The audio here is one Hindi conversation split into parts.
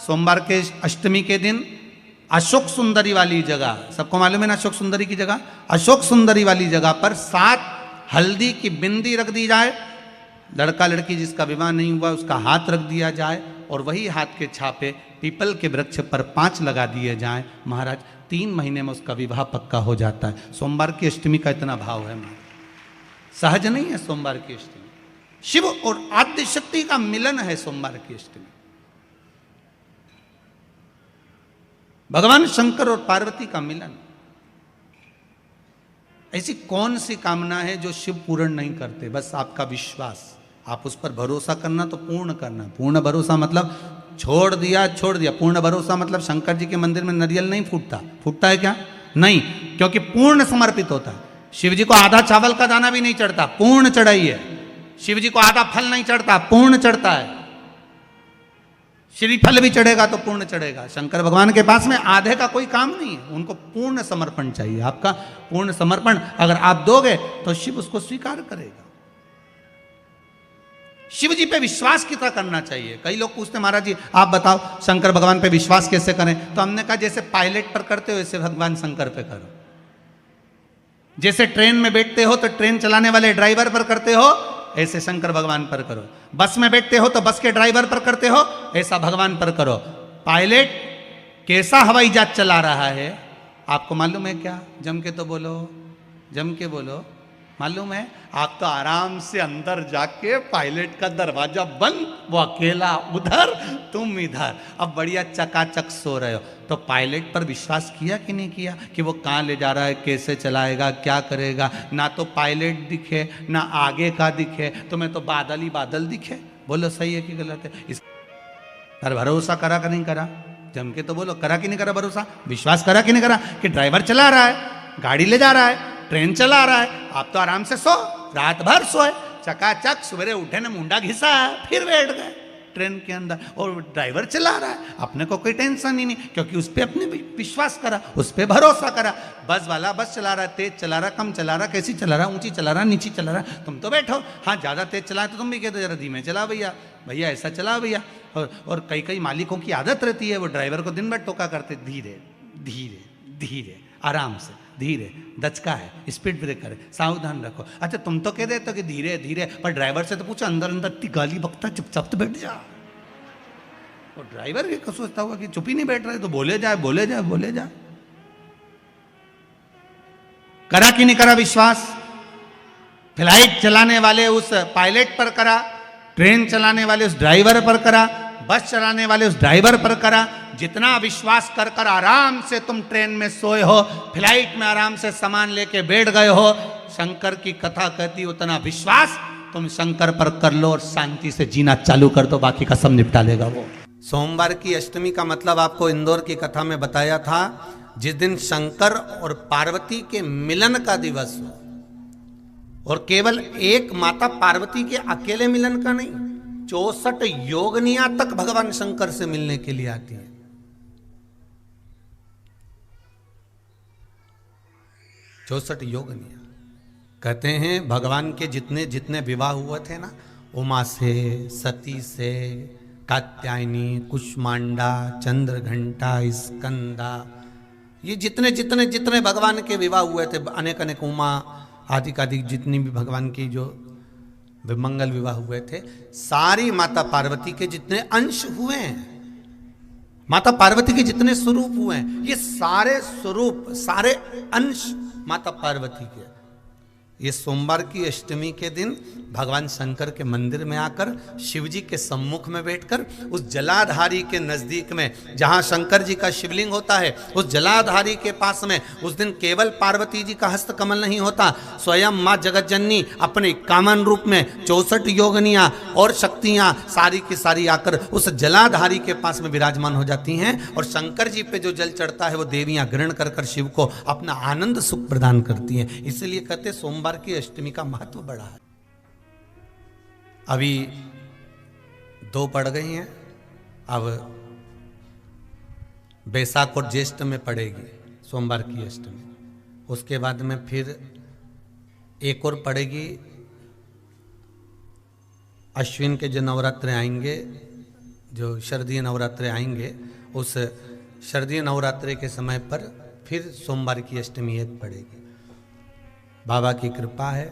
सोमवार के अष्टमी के दिन अशोक सुंदरी वाली जगह, सबको मालूम है ना अशोक सुंदरी की जगह, अशोक सुंदरी वाली जगह पर 7 हल्दी की बिंदी रख दी जाए। लड़का लड़की जिसका विवाह नहीं हुआ उसका हाथ रख दिया जाए और वही हाथ के छापे पीपल के वृक्ष पर 5 लगा दिए जाएं। महाराज 3 महीने में उसका विवाह पक्का हो जाता है। सोमवार की अष्टमी का इतना भाव है महाराज, सहज नहीं है सोमवार की अष्टमी। शिव और आद्य शक्ति का मिलन है सोमवार की अष्टमी। भगवान शंकर और पार्वती का मिलन। ऐसी कौन सी कामना है जो शिव पूर्ण नहीं करते? बस आपका विश्वास, आप उस पर भरोसा करना तो पूर्ण करना। पूर्ण भरोसा मतलब छोड़ दिया छोड़ दिया। पूर्ण भरोसा मतलब शंकर जी के मंदिर में नारियल नहीं फूटता, फूटता है क्या? नहीं, क्योंकि पूर्ण समर्पित होता है। शिव जी को आधा चावल का दाना भी नहीं चढ़ता, पूर्ण चढ़ाई है। शिव जी को आधा फल नहीं चढ़ता, पूर्ण चढ़ता है। श्रीफल भी चढ़ेगा तो पूर्ण चढ़ेगा। शंकर भगवान के पास में आधे का कोई काम नहीं है, उनको पूर्ण समर्पण चाहिए। आपका पूर्ण समर्पण अगर आप दोगे तो शिव उसको स्वीकार करेगा। शिव जी पे विश्वास कितना करना चाहिए? कई लोग पूछते महाराज जी आप बताओ शंकर भगवान पे विश्वास कैसे करें? तो हमने कहा जैसे पायलट पर करते हो वैसे भगवान शंकर पे करो। जैसे ट्रेन में बैठते हो तो ट्रेन चलाने वाले ड्राइवर पर करते हो, ऐसे शंकर भगवान पर करो। बस में बैठते हो तो बस के ड्राइवर पर करते हो, ऐसा भगवान पर करो। पायलट कैसा हवाई जहाज चला रहा है आपको मालूम है क्या? जम के तो बोलो, जम के बोलो। मालूम है? आप तो आराम से अंदर जाके पायलट का दरवाजा बंद, वो अकेला उधर तुम इधर, अब बढ़िया चकाचक सो रहे हो। तो पायलट पर विश्वास किया कि नहीं किया कि वो कहाँ ले जा रहा है, कैसे चलाएगा, क्या करेगा? ना तो पायलट दिखे ना आगे का दिखे, तुम्हें तो बादल ही बादल दिखे। बोलो सही है कि गलत है? इस पर भरोसा करा कि नहीं करा? जम के तो बोलो, करा कि नहीं करा भरोसा? विश्वास करा कि नहीं करा कि ड्राइवर चला रहा है, गाड़ी ले जा रहा है, ट्रेन चला रहा है, आप तो आराम से सो, रात भर सोए, चकाचक सवेरे उठे ना मुंडा घिसा फिर बैठ गए ट्रेन के अंदर, और ड्राइवर चला रहा है, अपने को कोई टेंशन ही नहीं, क्योंकि उस पर अपने विश्वास करा, उस पर भरोसा करा। बस वाला बस चला रहा है, तेज चला रहा, कम चला रहा, कैसी चला रहा, ऊंची चला रहा, नीची चला रहा, तुम तो बैठो। हाँ ज़्यादा तेज चला तो तुम भी कहते जरा धीमे चला भैया, भैया ऐसा चला भैया। और कई कई मालिकों की आदत रहती है, वो ड्राइवर को दिन भर टोका करते, धीरे धीरे धीरे, आराम से, धीरे, दचका है, स्पीड ब्रेकर है, सावधान रखो। अच्छा तुम तो कह देते हो कि धीरे धीरे, पर ड्राइवर से तो पूछो, अंदर अंदर इतनी गाली बकता, चुपचाप तो बैठ जा। और ड्राइवर ये सोचता होगा कि चुप ही नहीं बैठ रहे, तो बोले जाए बोले जाए बोले जाए। करा कि नहीं करा विश्वास? फ्लाइट चलाने वाले उस पायलट पर करा, ट्रेन चलाने वाले उस ड्राइवर पर करा, बस चलाने वाले उस ड्राइवर पर करा। जितना विश्वास कर कर आराम से तुम ट्रेन में सोए हो, फ्लाइट में आराम से सामान लेके बैठ गए हो, शंकर की कथा कहती उतना विश्वास तुम शंकर पर कर लो और शांति से जीना चालू कर दो, बाकी का सब निपटा लेगा वो। सोमवार की अष्टमी का मतलब आपको इंदौर की कथा में बताया था, जिस दिन शंकर और पार्वती के मिलन का दिवस हो, और केवल एक माता पार्वती के अकेले मिलन का नहीं, 64 योगनियां तक भगवान शंकर से मिलने के लिए आती है। 64 योगनियां। कहते हैं भगवान के जितने जितने विवाह हुए थे ना, उमा से, सती से, कात्यायनी, कुष्मांडा, चंद्रघंटा, स्कंदा, ये जितने जितने जितने भगवान के विवाह हुए थे, अनेक अनेक उमा आदि कादिक जितनी भी भगवान की जो मंगल विवाह हुए थे, सारी माता पार्वती के जितने अंश हुए हैं, माता पार्वती के जितने स्वरूप हुए हैं, ये सारे स्वरूप, सारे अंश माता पार्वती के। ये सोमवार की अष्टमी के दिन भगवान शंकर के मंदिर में आकर शिव जी के सम्मुख में बैठकर उस जलाधारी के नजदीक में, जहां शंकर जी का शिवलिंग होता है, उस जलाधारी के पास में उस दिन केवल पार्वती जी का हस्त कमल नहीं होता, स्वयं माँ जगतजननी अपने कामन रूप में 64 योगनियां और शक्तियां सारी की सारी आकर उस जलाधारी के पास में विराजमान हो जाती हैं, और शंकर जी पे जो जल चढ़ता है वो देवियां ग्रहण कर कर शिव को अपना आनंद सुख प्रदान करती हैं। इसलिए कहते सोमवार की अष्टमी का महत्व बड़ा है। अभी 2 पड़ गई हैं, अब बैसाख और ज्येष्ठ में पड़ेगी सोमवार की अष्टमी, उसके बाद में फिर एक और पड़ेगी, अश्विन के जो नवरात्र आएंगे जो शारदीय नवरात्रे आएंगे, उस शारदीय नवरात्रे के समय पर फिर सोमवार की अष्टमी एक पड़ेगी। बाबा की कृपा है,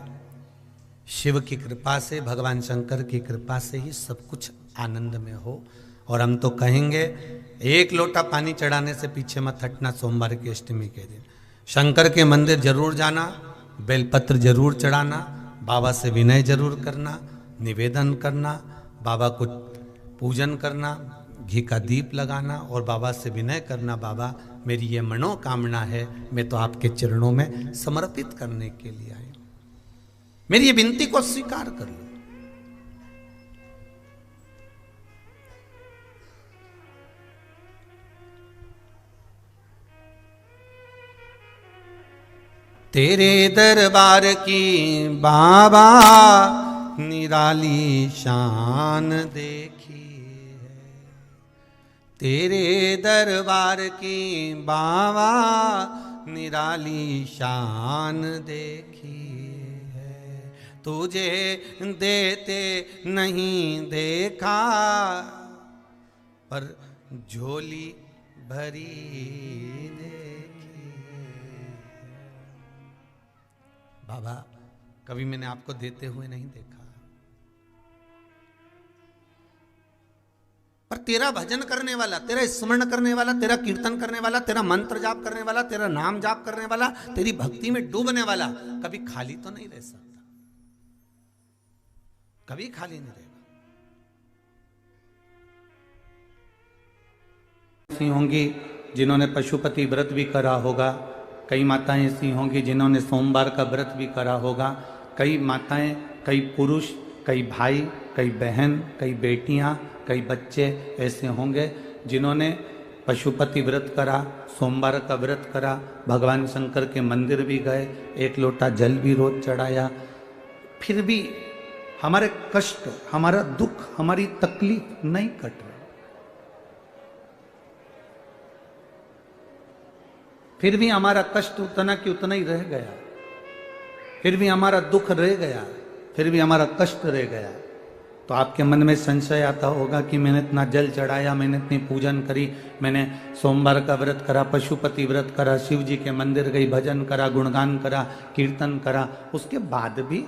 शिव की कृपा से, भगवान शंकर की कृपा से ही सब कुछ आनंद में हो। और हम तो कहेंगे एक लोटा पानी चढ़ाने से पीछे मत हटना सोमवार की अष्टमी के दिन। शंकर के मंदिर जरूर जाना, बेलपत्र जरूर चढ़ाना, बाबा से विनय जरूर करना, निवेदन करना, बाबा को पूजन करना, घी का दीप लगाना और बाबा से विनय करना, बाबा मेरी ये मनोकामना है, मैं तो आपके चरणों में समर्पित करने के लिए आई, मेरी ये विनती को स्वीकार कर लो। तेरे दरबार की बाबा निराली शान देखी है, तेरे दरबार की बाबा निराली शान देखी है। तुझे देते नहीं देखा पर झोली भरी बाबा, कभी मैंने आपको देते हुए नहीं देखा, पर तेरा भजन करने वाला, तेरा स्मरण करने वाला, तेरा कीर्तन करने वाला, तेरा मंत्र जाप करने वाला, तेरा नाम जाप करने वाला, तेरी भक्ति में डूबने वाला कभी खाली तो नहीं रह सकता, कभी खाली नहीं रहेगा। ऐसी होंगी जिन्होंने पशुपति व्रत भी करा होगा, कई माताएं ऐसी होंगी जिन्होंने सोमवार का व्रत भी करा होगा, कई माताएं, कई पुरुष, कई भाई, कई बहन, कई बेटियां, कई बच्चे ऐसे होंगे जिन्होंने पशुपति व्रत करा, सोमवार का व्रत करा, भगवान शंकर के मंदिर भी गए, एक लोटा जल भी रोज चढ़ाया, फिर भी हमारे कष्ट, हमारा दुख, हमारी तकलीफ नहीं कट रही, फिर भी हमारा कष्ट उतना कि उतना ही रह गया, फिर भी हमारा दुख रह गया, फिर भी हमारा कष्ट रह गया। तो आपके मन में संशय आता होगा कि मैंने इतना जल चढ़ाया, मैंने इतनी पूजन करी, मैंने सोमवार का व्रत करा, पशुपति व्रत करा, शिव जी के मंदिर गई, भजन करा, गुणगान करा, कीर्तन करा, उसके बाद भी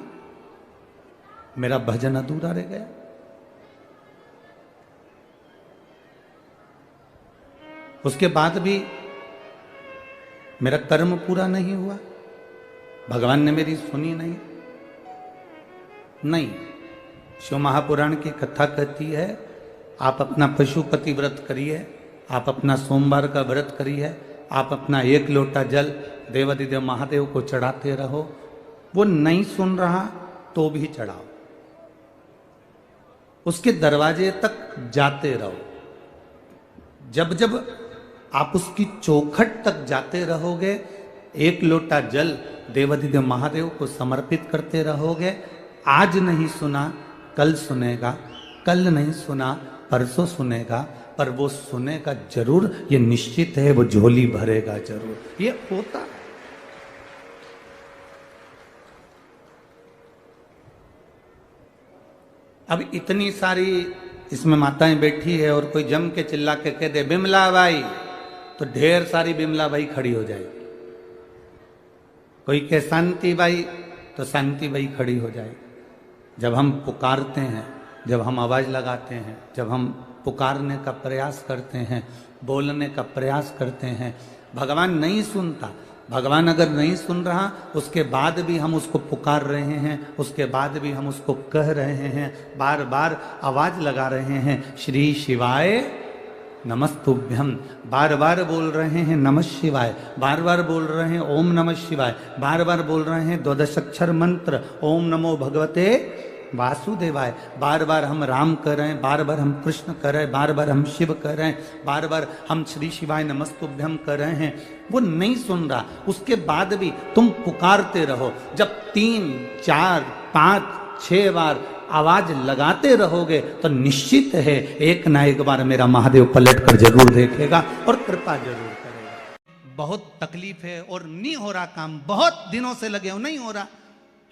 मेरा भजन अधूरा रह गया। उसके बाद भी मेरा कर्म पूरा नहीं हुआ, भगवान ने मेरी सुनी नहीं। नहीं, शिव महापुराण की कथा कहती है, आप अपना पशुपति व्रत करिए, आप अपना सोमवार का व्रत करिए, आप अपना एक लोटा जल देवाधिदेव महादेव को चढ़ाते रहो। वो नहीं सुन रहा तो भी चढ़ाओ, उसके दरवाजे तक जाते रहो। जब जब आप उसकी चौखट तक जाते रहोगे, एक लोटा जल देवाधिदेव महादेव को समर्पित करते रहोगे। आज नहीं सुना कल सुनेगा, कल नहीं सुना परसों सुनेगा, पर वो सुनेगा जरूर, ये निश्चित है, वो झोली भरेगा जरूर, ये होता। अब इतनी सारी इसमें माताएं बैठी है और कोई जम के चिल्ला के कह दे बिमला बाई, तो ढेर सारी बिमला बाई खड़ी हो जाएगी। कोई कहे शांति बाई, तो शांति बाई खड़ी हो जाएगी। जब हम पुकारते हैं, जब हम आवाज लगाते हैं, जब हम पुकारने का प्रयास करते हैं, बोलने का प्रयास करते हैं, भगवान नहीं सुनता। भगवान अगर नहीं सुन रहा, उसके बाद भी हम उसको पुकार रहे हैं, उसके बाद भी हम उसको कह रहे हैं, बार बार आवाज लगा रहे हैं, श्री शिवाय नमस्तुभ्यम, बार बार बोल रहे हैं नमः शिवाय, बार बार बोल रहे हैं ओम नमः शिवाय, बार बार बोल रहे हैं द्वादशाक्षर मंत्र ओम नमो भगवते वासुदेवाय, बार बार हम राम कर रहे हैं, बार बार हम कृष्ण कर रहे हैं, बार बार हम शिव कर रहे हैं, बार बार हम श्री शिवाय नमस्तुभ्यम कर रहे हैं। वो नहीं सुन रहा, उसके बाद भी तुम पुकारते रहो। जब 3, 4, 5, 6 बार आवाज लगाते रहोगे तो निश्चित है एक ना एक बार मेरा महादेव पलट कर जरूर देखेगा और कृपा जरूर करेगा। बहुत तकलीफ है और नहीं हो रहा काम, बहुत दिनों से लगे हो, नहीं हो रहा,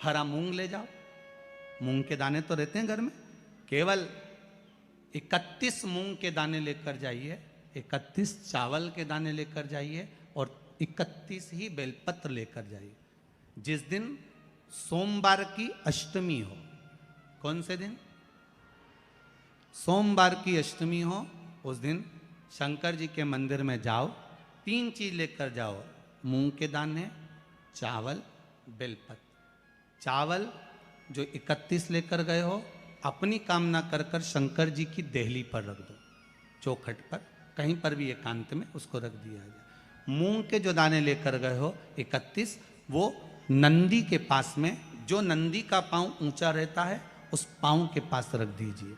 हरा मूंग ले जाओ। मूंग के दाने तो रहते हैं घर में, केवल 31 मूंग के दाने लेकर जाइए, 31 चावल के दाने लेकर जाइए और 31 ही बेलपत्र लेकर जाइए। जिस दिन सोमवार की अष्टमी हो, कौन से दिन? सोमवार की अष्टमी हो, उस दिन शंकर जी के मंदिर में जाओ, 3 चीज लेकर जाओ, मूंग के दाने, चावल, बेलपत्र। चावल जो 31 लेकर गए हो, अपनी कामना कर कर शंकर जी की देहली पर रख दो, चौखट पर, कहीं पर भी एकांत में उसको रख दिया जाए। मूंग के जो दाने लेकर गए हो 31, वो नंदी के पास में, जो नंदी का पांव ऊंचा रहता है उस पांव के पास रख दीजिए।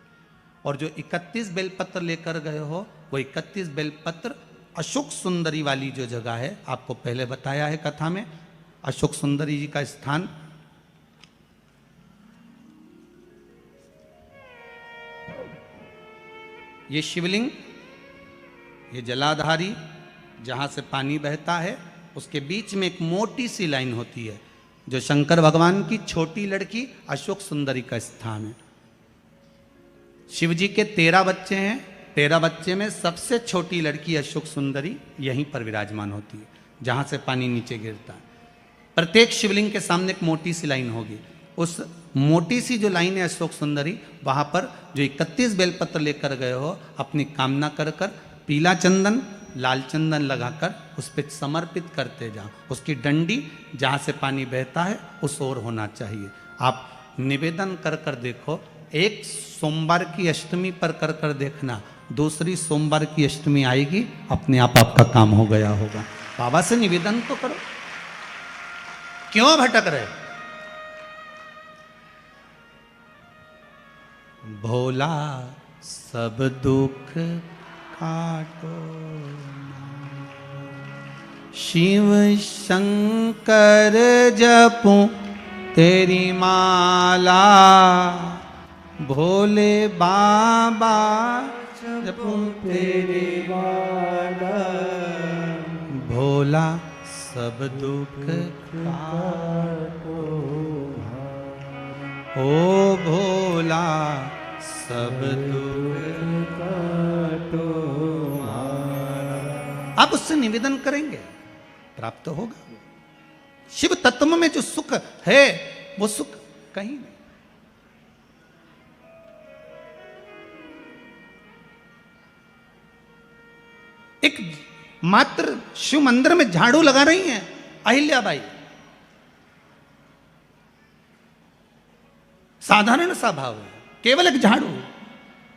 और जो 31 बेलपत्र लेकर गए हो, वो 31 बेलपत्र अशोक सुंदरी वाली जो जगह है, आपको पहले बताया है कथा में, अशोक सुंदरी जी का स्थान ये शिवलिंग, ये जलाधारी जहाँ से पानी बहता है, उसके बीच में एक मोटी सी लाइन होती है, जो शंकर भगवान की छोटी लड़की अशोक सुंदरी का स्थान है। शिव जी के 13 बच्चे हैं, 13 बच्चे में सबसे छोटी लड़की अशोक सुंदरी यहीं पर विराजमान होती है, जहाँ से पानी नीचे गिरता है। प्रत्येक शिवलिंग के सामने एक मोटी सी लाइन होगी, उस मोटी सी जो लाइन है अशोक सुंदरी, वहां पर जो 31 बेलपत्र लेकर गए हो, अपनी कामना कर कर पीला चंदन, लाल चंदन लगाकर उस पर समर्पित करते जाओ। उसकी डंडी जहाँ से पानी बहता है उस ओर होना चाहिए। आप निवेदन कर कर देखो, एक सोमवार की अष्टमी पर कर कर देखना, दूसरी सोमवार की अष्टमी आएगी, अपने आप आपका काम हो गया होगा। बाबा से निवेदन तो करो, क्यों भटक रहे? भोला सब दुख काटो, शिव शंकर जपूं तेरी माला, भोले बाबा जपूं तेरी माला, भोला सब दुख काटो, ओ भोला सब दुख काटो। आप उससे निवेदन करेंगे, प्राप्त होगा। शिव तत्व में जो सुख है, वो सुख कहीं नहीं। एक मात्र शिव मंदिर में झाड़ू लगा रही हैं अहिल्याबाई, साधारण सा भाव है, केवल एक झाड़ू।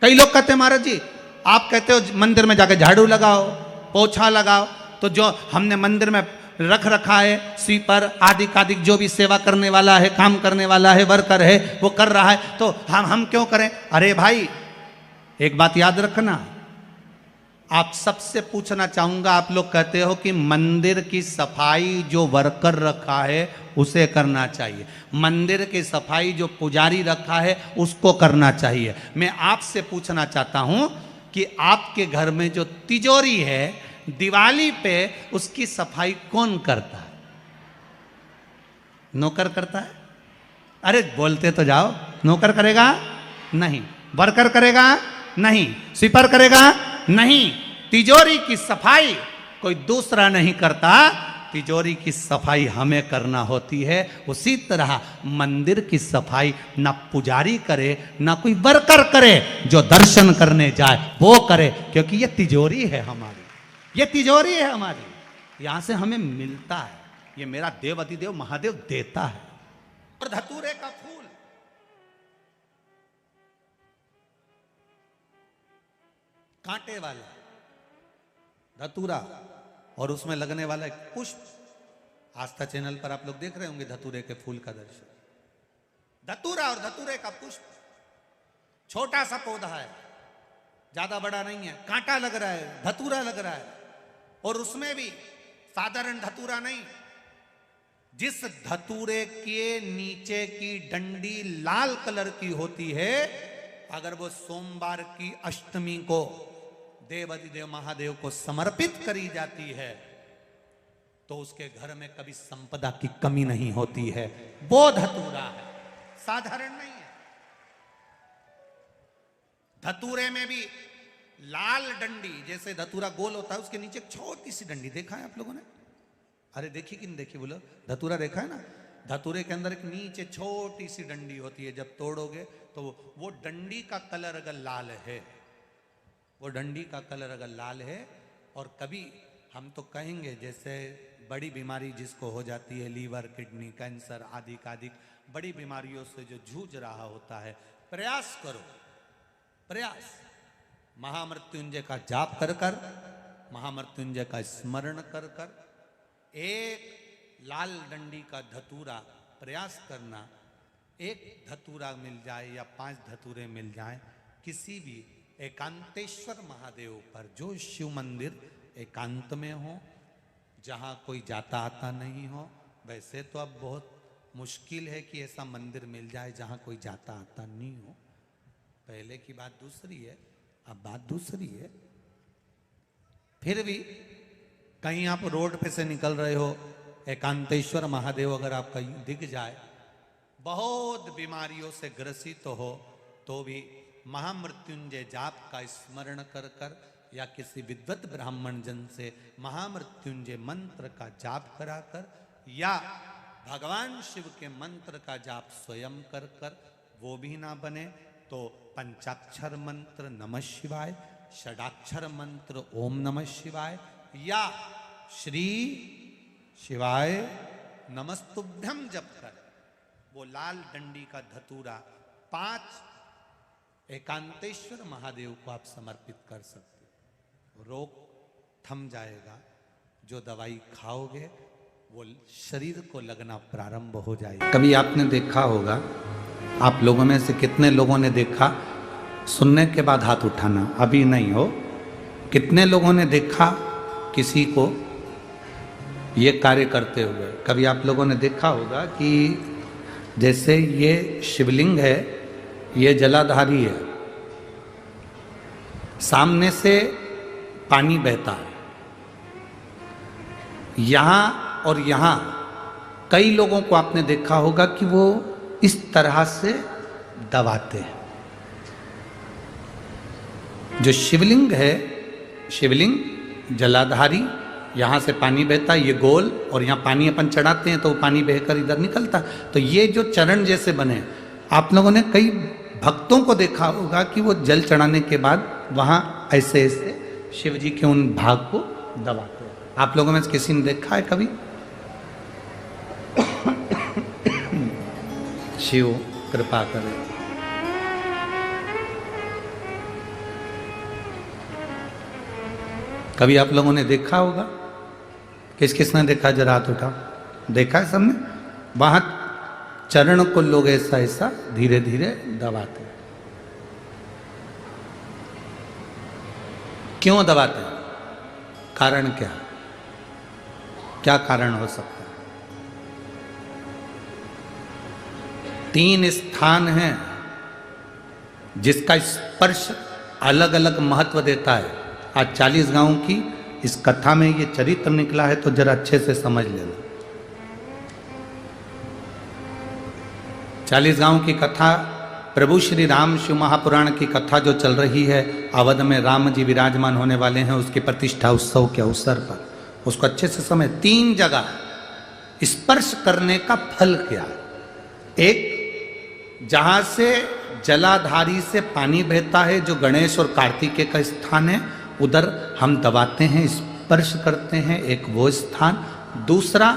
कई लोग कहते हैं महाराज जी, आप कहते हो मंदिर में जाकर झाड़ू लगाओ, पोछा लगाओ, तो जो हमने मंदिर में रख रखा है स्वीपर आदि कादिक, जो भी सेवा करने वाला है, काम करने वाला है, वर्कर है, वो कर रहा है, तो हम क्यों करें? अरे भाई, एक बात याद रखना, आप सबसे पूछना चाहूंगा, आप लोग कहते हो कि मंदिर की सफाई जो वर्कर रखा है उसे करना चाहिए, मंदिर की सफाई जो पुजारी रखा है उसको करना चाहिए। मैं आपसे पूछना चाहता हूं कि आपके घर में जो तिजोरी है, दिवाली पे उसकी सफाई कौन करता है? नौकर करता है? अरे बोलते तो जाओ। नौकर करेगा? नहीं। वर्कर करेगा? नहीं। स्वीपर करेगा? नहीं। तिजोरी की सफाई कोई दूसरा नहीं करता, तिजोरी की सफाई हमें करना होती है। उसी तरह मंदिर की सफाई ना पुजारी करे, ना कोई वर्कर करे, जो दर्शन करने जाए वो करे, क्योंकि ये तिजोरी है हमारी, ये तिजोरी है हमारी, यहां से हमें मिलता है, ये मेरा देव अधिदेव महादेव देता है। और धतूरे का फूल, कांटे वाला धतूरा, और उसमें लगने वाला एक पुष्प, आस्था चैनल पर आप लोग देख रहे होंगे धतूरे के फूल का दर्शन। धतूरा और धतूरे का पुष्प, छोटा सा पौधा है, ज्यादा बड़ा नहीं है, कांटा लग रहा है, धतूरा लग रहा है, और उसमें भी साधारण धतूरा नहीं, जिस धतूरे के नीचे की डंडी लाल कलर की होती है, अगर वो सोमवार की अष्टमी को देव अधिदेव महादेव को समर्पित करी जाती है, तो उसके घर में कभी संपदा की कमी नहीं होती है। वो धतूरा है, साधारण नहीं है। धतूरे में भी लाल डंडी, जैसे धतूरा गोल होता है उसके नीचे एक छोटी सी डंडी, देखा है आप लोगों ने? अरे देखी कि नहीं देखी बोलो? धतूरा देखा है ना? धतूरे के अंदर एक नीचे छोटी सी डंडी होती है, जब तोड़ोगे तो वो डंडी का कलर अगर लाल है, वो डंडी का कलर अगर लाल है, और कभी हम तो कहेंगे जैसे बड़ी बीमारी जिसको हो जाती है, लीवर, किडनी, कैंसर आदि आदि बड़ी बीमारियों से जो जूझ रहा होता है, प्रयास करो, प्रयास महामृत्युंजय का जाप कर कर, महामृत्युंजय का स्मरण कर कर, एक लाल डंडी का धतूरा प्रयास करना, एक धतूरा मिल जाए या 5 धतूरे मिल जाए किसी भी एकांतेश्वर महादेव पर, जो शिव मंदिर एकांत में हो, जहाँ कोई जाता आता नहीं हो। वैसे तो अब बहुत मुश्किल है कि ऐसा मंदिर मिल जाए जहाँ कोई जाता आता नहीं हो, पहले की बात दूसरी है, अब बात दूसरी है। फिर भी कहीं आप रोड पे से निकल रहे हो, एकांतेश्वर महादेव अगर आपका दिख जाए, बहुत बीमारियों से ग्रसित हो, तो भी महामृत्युंजय जाप का स्मरण कर कर या किसी विद्वत ब्राह्मण जन से महामृत्युंजय मंत्र का जाप कराकर या भगवान शिव के मंत्र का जाप स्वयं कर कर, वो भी ना बने तो पंचाक्षर मंत्र नमः शिवाय, षडाक्षर मंत्र ओम नमः शिवाय या श्री शिवाय नमस्तुभ्यम जप कर वो लाल डंडी का धतूरा 5 एकांतेश्वर महादेव को आप समर्पित कर सकते। रोग थम जाएगा, जो दवाई खाओगे वो शरीर को लगना प्रारंभ हो जाएगा। कभी आपने देखा होगा, आप लोगों में से कितने लोगों ने देखा, सुनने के बाद हाथ उठाना, अभी नहीं हो, कितने लोगों ने देखा किसी को ये कार्य करते हुए? कभी आप लोगों ने देखा होगा कि जैसे ये शिवलिंग है, ये जलाधारी है, सामने से पानी बहता है, यहां और यहां कई लोगों को आपने देखा होगा कि वो इस तरह से दबाते हैं। जो शिवलिंग है, शिवलिंग जलाधारी, यहां से पानी बहता है, ये गोल, और यहां पानी अपन चढ़ाते हैं तो वो पानी बहकर इधर निकलता। तो ये जो चरण जैसे बने, आप लोगों ने कई भक्तों को देखा होगा कि वो जल चढ़ाने के बाद वहां ऐसे ऐसे शिव जी के उन भाग को दबाते हैं। आप लोगों में से किसी ने देखा है कभी? शिव कृपा करे। कभी आप लोगों ने देखा होगा? किस किस ने देखा? जरा हाथ उठाओ। देखा है सबने? वहां चरण को लोग ऐसा ऐसा धीरे धीरे दबाते हैं। क्यों दबाते हैं? कारण क्या? क्या कारण हो सकता है? 3 स्थान हैं जिसका स्पर्श अलग अलग महत्व देता है। आज 40 गांव की इस कथा में ये चरित्र निकला है, तो जरा अच्छे से समझ लेना। 40 गांव की कथा, प्रभु श्री राम शिव महापुराण की कथा जो चल रही है, अवध में राम जी विराजमान होने वाले हैं, उसकी प्रतिष्ठा उत्सव के अवसर पर उसको अच्छे से समझ। 3 जगह स्पर्श करने का फल क्या है? एक, जहां से जलाधारी से पानी बहता है, जो गणेश और कार्तिकेय का स्थान है, उधर हम दबाते हैं, स्पर्श करते हैं, एक वो स्थान। दूसरा,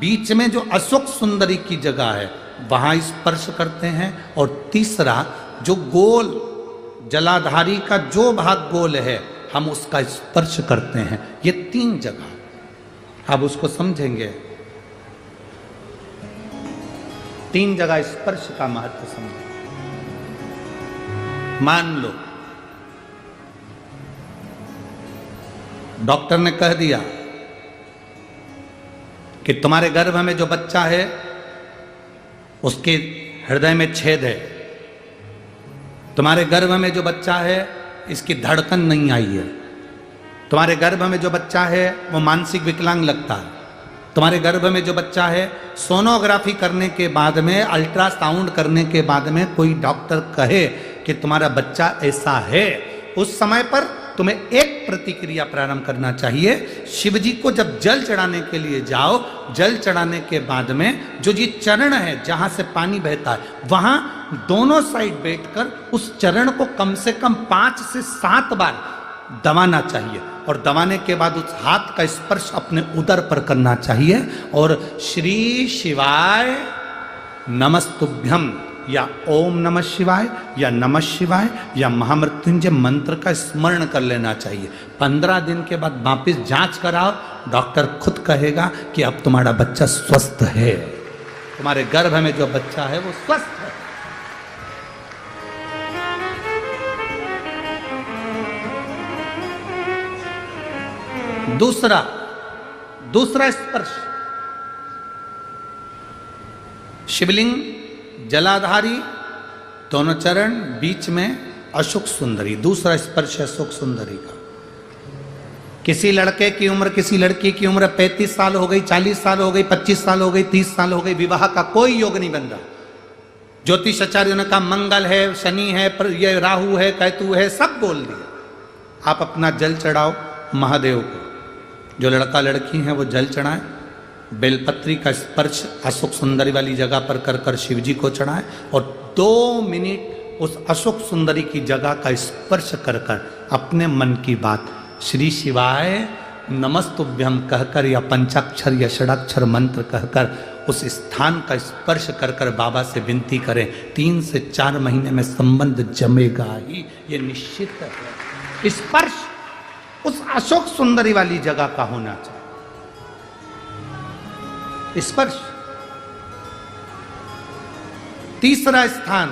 बीच में जो अशोक सुंदरी की जगह है, वहां स्पर्श करते हैं। और तीसरा, जो गोल जलाधारी का जो भाग गोल है, हम उसका स्पर्श करते हैं। ये 3 जगह, अब उसको समझेंगे। 3 जगह स्पर्श का महत्व समझें। मान लो डॉक्टर ने कह दिया कि तुम्हारे गर्भ में जो बच्चा है उसके हृदय में छेद है, तुम्हारे गर्भ में जो बच्चा है इसकी धड़कन नहीं आई है, तुम्हारे गर्भ में जो बच्चा है वो मानसिक विकलांग लगता है, तुम्हारे गर्भ में जो बच्चा है सोनोग्राफी करने के बाद में, अल्ट्रासाउंड करने के बाद में कोई डॉक्टर कहे कि तुम्हारा बच्चा ऐसा है, उस समय पर तुम्हें एक प्रतिक्रिया प्रारंभ करना चाहिए। शिव जी को जब जल चढ़ाने के लिए जाओ, जल चढ़ाने के बाद में जो ये चरण है जहां से पानी बहता है, वहां दोनों साइड बैठकर उस चरण को कम से कम 5 से 7 बार दबाना चाहिए और दबाने के बाद उस हाथ का स्पर्श अपने उदर पर करना चाहिए और श्री शिवाय नमस्तुभ्यं या ओम नमः शिवाय या नमः शिवाय या महामृत्युंजय मंत्र का स्मरण कर लेना चाहिए। 15 दिन के बाद वापिस जांच कराओ, डॉक्टर खुद कहेगा कि अब तुम्हारा बच्चा स्वस्थ है, तुम्हारे गर्भ में जो बच्चा है वो स्वस्थ है। दूसरा स्पर्श, शिवलिंग, जलाधारी, दोनों चरण, बीच में अशोक सुंदरी। दूसरा स्पर्श है अशोक सुंदरी का। किसी लड़के की उम्र, किसी लड़की की उम्र 35 साल हो गई, 40 साल हो गई, 25 साल हो गई, 30 साल हो गई, विवाह का कोई योग नहीं बन रहा। ज्योतिष आचार्यों ने कहा मंगल है, शनि है, ये राहु है, केतु है, सब बोल दिया। आप अपना जल चढ़ाओ महादेव को। जो लड़का लड़की है वो जल चढ़ाएं, बेलपत्री का स्पर्श अशोक सुंदरी वाली जगह पर कर कर शिव जी को चढ़ाएं और 2 मिनट उस अशोक सुंदरी की जगह का स्पर्श कर कर अपने मन की बात श्री शिवाय नमस्तुभ्यं कहकर या पंचाक्षर या षडाक्षर मंत्र कहकर उस स्थान का स्पर्श कर कर बाबा से विनती करें। 3 से 4 महीने में संबंध जमेगा ही, ये निश्चित है। स्पर्श उस अशोक सुंदरी वाली जगह का होना चाहिए। स्पर्श। तीसरा स्थान,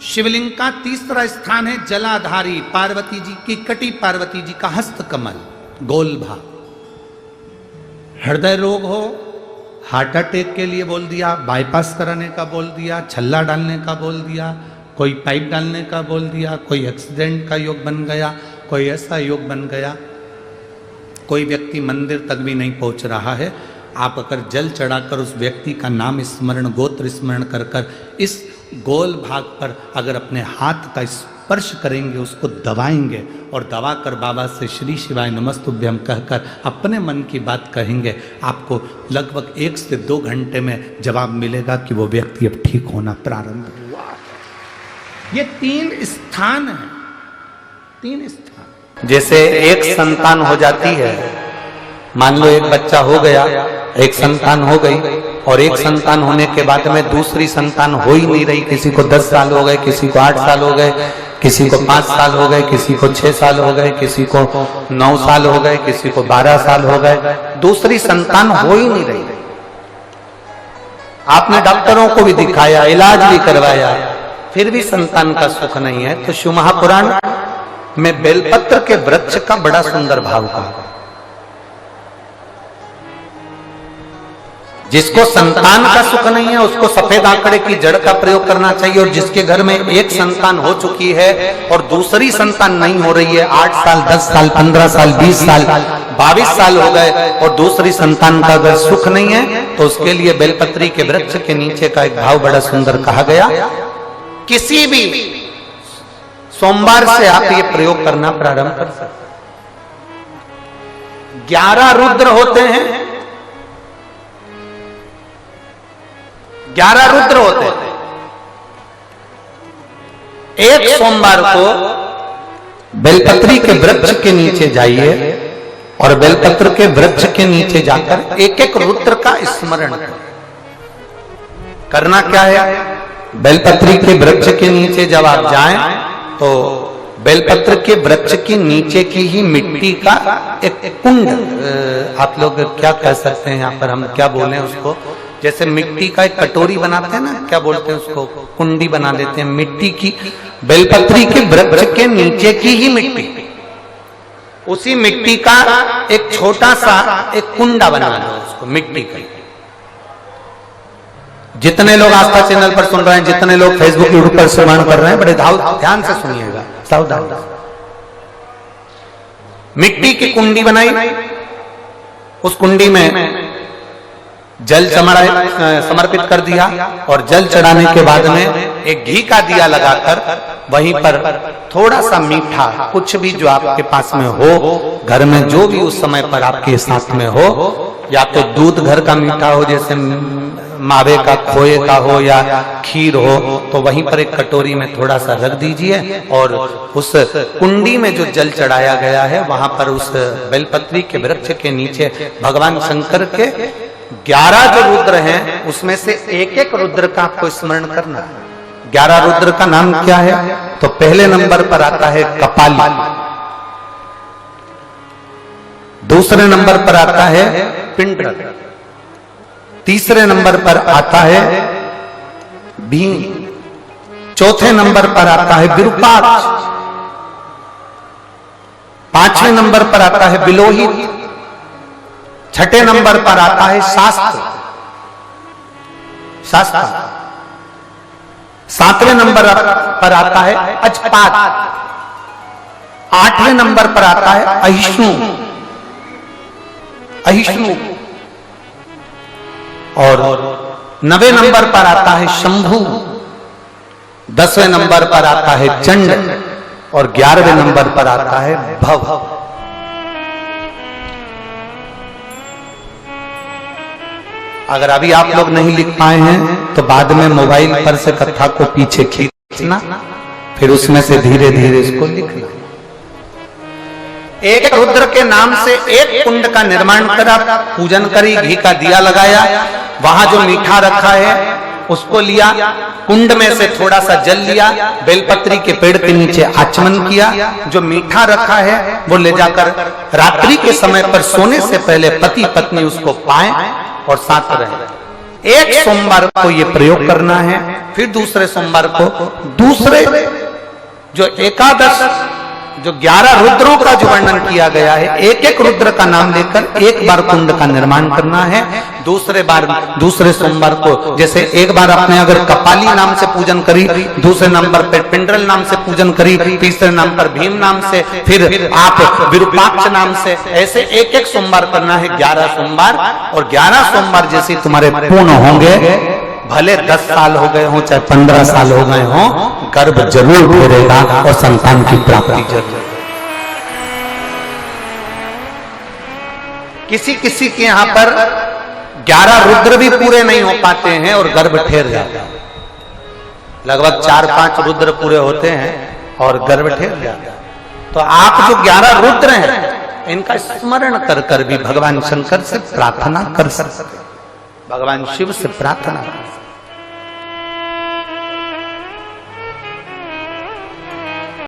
शिवलिंग का तीसरा स्थान है जलाधारी, पार्वती जी की कटी, पार्वती जी का हस्त कमल, गोल भाग। हृदय रोग हो, हार्ट अटैक के लिए बोल दिया, बाईपास कराने का बोल दिया, छल्ला डालने का बोल दिया, कोई पाइप डालने का बोल दिया, कोई एक्सीडेंट का योग बन गया, कोई ऐसा योग बन गया, कोई व्यक्ति मंदिर तक भी नहीं पहुंच रहा है, आप अगर जल चढ़ाकर उस व्यक्ति का नाम स्मरण, गोत्र स्मरण कर कर इस गोल भाग पर अगर अपने हाथ का स्पर्श करेंगे, उसको दबाएंगे और दबाकर बाबा से श्री शिवाय नमस्तुभ्यं कहकर अपने मन की बात कहेंगे, आपको लगभग 1 से 2 घंटे में जवाब मिलेगा कि वो व्यक्ति अब ठीक होना प्रारंभ हुआ है। ये 3 स्थान हैं, 3 स्थान। जैसे एक संतान हो जाती है, मान लो एक बच्चा हो गया, एक संतान हो गई और एक संतान होने के बाद में दूसरी संतान हो ही नहीं रही। किसी को 10 साल हो गए, किसी को 8 साल हो गए, किसी को 5 साल हो गए, किसी को 6 साल हो गए, किसी को 9 साल हो गए, किसी को 12 साल हो गए, दूसरी संतान हो ही नहीं रही। आपने डॉक्टरों को भी दिखाया, इलाज भी करवाया, फिर भी संतान का सुख नहीं है। तो शिव महापुराण में बेलपत्र के वृक्ष का बड़ा सुंदर भाव कहा। जिसको संतान का सुख नहीं है उसको सफेद आंकड़े की जड़ का प्रयोग करना चाहिए, और जिसके घर में एक संतान हो चुकी है और दूसरी संतान नहीं हो रही है, 8 साल, 10 साल, 15 साल, 20 साल, 22 साल हो गए और दूसरी संतान का अगर सुख नहीं है, तो उसके लिए बेलपत्री के वृक्ष के नीचे का एक भाव बड़ा सुंदर कहा गया। किसी भी सोमवार से आप ये प्रयोग करना प्रारंभ कर सकते। 11 रुद्र होते हैं, 11 रुद्र होते हैं। एक सोमवार को बेलपत्री के वृक्ष के नीचे जाइए और बेलपत्र के वृक्ष के नीचे जाकर एक एक रुद्र का स्मरण करना। क्या है? बेलपत्री के वृक्ष के नीचे जब आप जाएं तो बेलपत्र के वृक्ष के नीचे की ही मिट्टी का एक कुंड, आप लोग क्या कह सकते हैं, यहाँ पर हम क्या बोले उसको, जैसे मिट्टी का एक कटोरी बनाते हैं ना, क्या बोलते हैं उसको, कुंडी बना लेते हैं मिट्टी की। बेलपत्री के वृक्ष के नीचे की ही मिट्टी, उसी मिट्टी का एक छोटा सा एक कुंडा बना लो उसको मिट्टी का। जितने लोग आस्था चैनल पर सुन रहे हैं, जितने लोग फेसबुक यूट्यूब पर श्रवण कर रहे हैं, बड़े ध्यान से सुनिएगा, सावधान। मिट्टी की कुंडी बनाई, उस कुंडी में जल समर्पित कर दिया और जल चढ़ाने के बाद में एक घी का दिया लगाकर वहीं पर थोड़ा सा मीठा, कुछ भी जो आपके पास में हो, घर में जो भी उस समय पर आपके साथ में हो, या तो दूध घर का मीठा हो जैसे मावे का, खोए का हो या खीर हो, तो वहीं पर एक कटोरी में थोड़ा सा रख दीजिए और उस कुंडी में जो जल चढ़ाया गया है वहां पर उस बेलपत्री के वृक्ष के नीचे भगवान शंकर के 11 जो रुद्र हैं उसमें से एक एक रुद्र का आपको स्मरण करना है। 11 रुद्र का नाम क्या है? तो पहले नंबर पर आता है कपाली, दूसरे नंबर पर आता है पिंडर, तीसरे नंबर पर आता है भीम, चौथे नंबर पर आता है विरूपाक्ष, पांचवें नंबर पर आता है बिलोहित, छठे नंबर पर आता है शास्त्र, सातवें नंबर पर आता है अजपात, आठवें नंबर पर आता है अहिष्णु, और 9वें नंबर पर आता है शंभु, 10वें नंबर पर आता है चंड और 11वें नंबर पर आता है भव। अगर अभी आप लोग नहीं लिख पाए हैं तो बाद में मोबाइल पर से कथा को पीछे खींचना, फिर उसमें से धीरे धीरे इसको लिखना। एक रुद्र के नाम से एक कुंड का निर्माण करा, पूजन करी, घी का दिया लगाया, वहां जो मीठा रखा है उसको लिया, कुंड में से थोड़ा सा जल लिया, बेलपत्री के पेड़ के नीचे आचमन किया, जो मीठा रखा है वो ले जाकर रात्रि के समय पर सोने से पहले पति पत्नी उसको पाएं और साथ रहे। एक सोमवार को ये प्रयोग करना है, फिर दूसरे सोमवार को दूसरे जो एकादश जो 11 रुद्रों का जो वर्णन किया गया है, एक एक रुद्र का नाम लेकर एक बार कुंड का निर्माण करना है। दूसरे सोमवार को जैसे एक बार आपने अगर कपाली नाम से पूजन करी, दूसरे नंबर पर पिंडरल नाम से पूजन करी, तीसरे नाम पर भीम नाम से, फिर आप विरूपाक्ष नाम से, ऐसे एक एक सोमवार करना है। 11 सोमवार, और 11 सोमवार जैसे तुम्हारे पूर्ण होंगे, भले 10 साल हो गए हों चाहे 15 साल हो गए हों, गर्भ जरूर फेरेगा और संतान की प्राप्ति जरूर। किसी किसी के यहां पर 11 रुद्र भी पूरे नहीं हो पाते हैं और गर्भ ठेर जाता है। लगभग 4-5 रुद्र पूरे होते हैं और गर्भ ठेर जाता है। तो आप जो 11 रुद्र हैं इनका स्मरण कर कर भी भगवान शंकर से प्रार्थना कर सकते, भगवान शिव से प्रार्थना कर सकते।